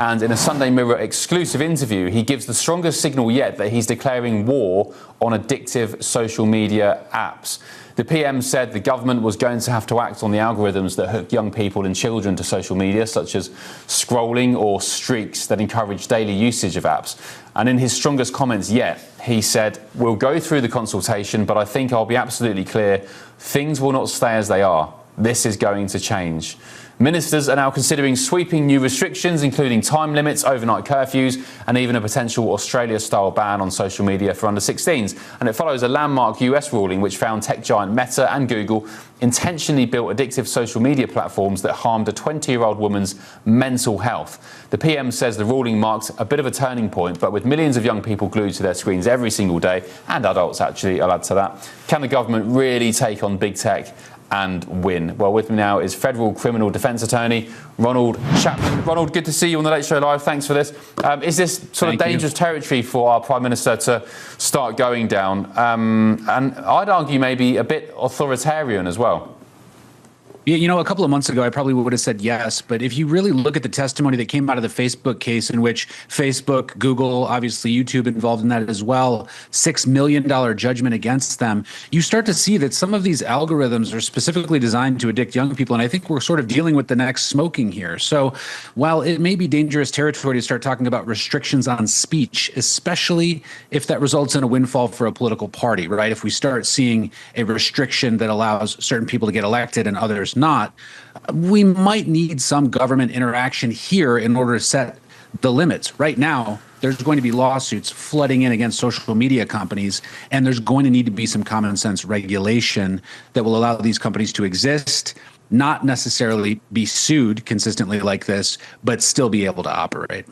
And in a Sunday Mirror exclusive interview, he gives the strongest signal yet that he's declaring war on addictive social media apps. The PM said the government was going to have to act on the algorithms that hook young people and children to social media, such as scrolling or streaks that encourage daily usage of apps. And in his strongest comments yet, he said, "We'll go through the consultation, but I think I'll be absolutely clear, things will not stay as they are. This is going to change." Ministers are now considering sweeping new restrictions, including time limits, overnight curfews, and even a potential Australia-style ban on social media for under-16s. And it follows a landmark US ruling which found tech giant Meta and Google intentionally built addictive social media platforms that harmed a 20-year-old woman's mental health. The PM says the ruling marks a bit of a turning point, but with millions of young people glued to their screens every single day, and adults actually, I'll add to that, can the government really take on big tech and win? Well, with me now is federal criminal defence attorney Ronald Chapman. Ronald, good to see you on the Late Show Live. Thanks for this. Is this sort of dangerous territory for our Prime Minister to start going down? And I'd argue maybe a bit authoritarian as well. You know, a couple of months ago, I probably would have said yes. But if you really look at the testimony that came out of the Facebook case, in which Facebook, Google, obviously YouTube involved in that as well, $6 million judgment against them, you start to see that some of these algorithms are specifically designed to addict young people. And I think we're sort of dealing with the next smoking here. So while it may be dangerous territory to start talking about restrictions on speech, especially if that results in a windfall for a political party, right? If we start seeing a restriction that allows certain people to get elected and others not, we might need some government interaction here in order to set the limits. Right now, there's going to be lawsuits flooding in against social media companies, and there's going to need to be some common sense regulation that will allow these companies to exist, not necessarily be sued consistently like this, but still be able to operate.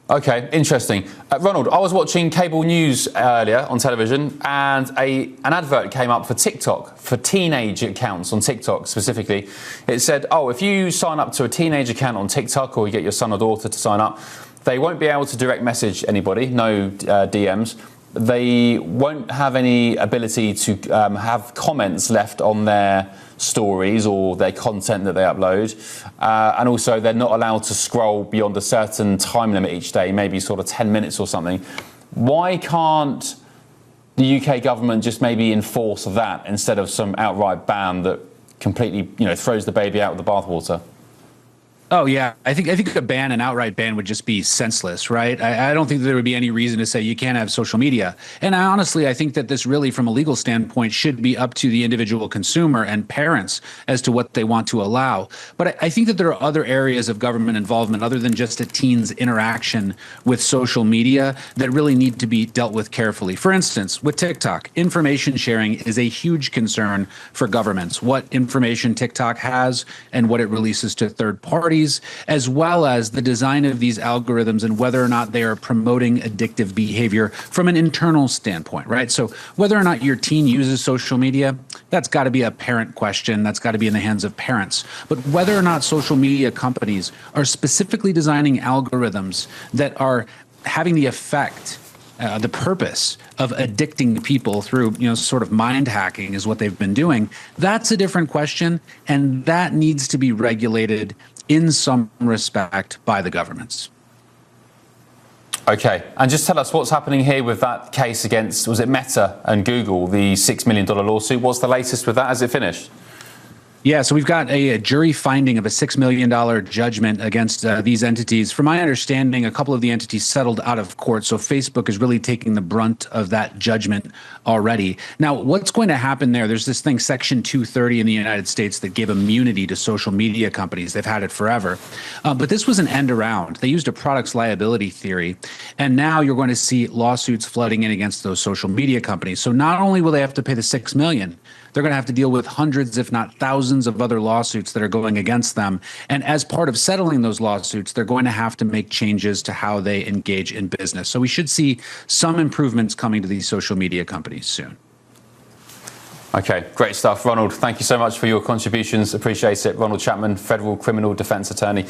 Okay, interesting. Ronald, I was watching cable news earlier on television, and an advert came up for TikTok, for teenage accounts on TikTok specifically. It said, oh, if you sign up to a teenage account on TikTok, or you get your son or daughter to sign up, they won't be able to direct message anybody, no DMs. They won't have any ability to have comments left on their stories or their content that they upload. And also they're not allowed to scroll beyond a certain time limit each day, maybe sort of 10 minutes or something. Why can't the UK government just maybe enforce that instead of some outright ban that completely, throws the baby out with the bathwater? Oh, yeah. I think a ban, an outright ban, would just be senseless, right? I don't think there would be any reason to say you can't have social media. And honestly, I think that this really, from a legal standpoint, should be up to the individual consumer and parents as to what they want to allow. But I think that there are other areas of government involvement other than just a teen's interaction with social media that really need to be dealt with carefully. For instance, with TikTok, information sharing is a huge concern for governments. What information TikTok has and what it releases to third parties, as well as the design of these algorithms and whether or not they are promoting addictive behavior from an internal standpoint, right? So whether or not your teen uses social media, that's got to be a parent question. That's got to be in the hands of parents. But whether or not social media companies are specifically designing algorithms that are having the effect, the purpose of addicting people through, sort of mind hacking is what they've been doing, that's a different question. And that needs to be regulated in some respect by the governments. Okay, and just tell us what's happening here with that case against, was it Meta and Google, the $6 million lawsuit? What's the latest with that? Has it finished? Yeah, so we've got a jury finding of a $6 million judgment against these entities. From my understanding, a couple of the entities settled out of court, so Facebook is really taking the brunt of that judgment already. Now, what's going to happen there? There's this thing, Section 230 in the United States, that gave immunity to social media companies. They've had it forever. But this was an end around. They used a products liability theory, and now you're going to see lawsuits flooding in against those social media companies. So not only will they have to pay the $6 million, they're going to have to deal with hundreds, if not thousands, of other lawsuits that are going against them. And as part of settling those lawsuits, they're going to have to make changes to how they engage in business. So we should see some improvements coming to these social media companies soon. Okay, great stuff. Ronald, thank you so much for your contributions. Appreciate it. Ronald Chapman, federal criminal defence attorney.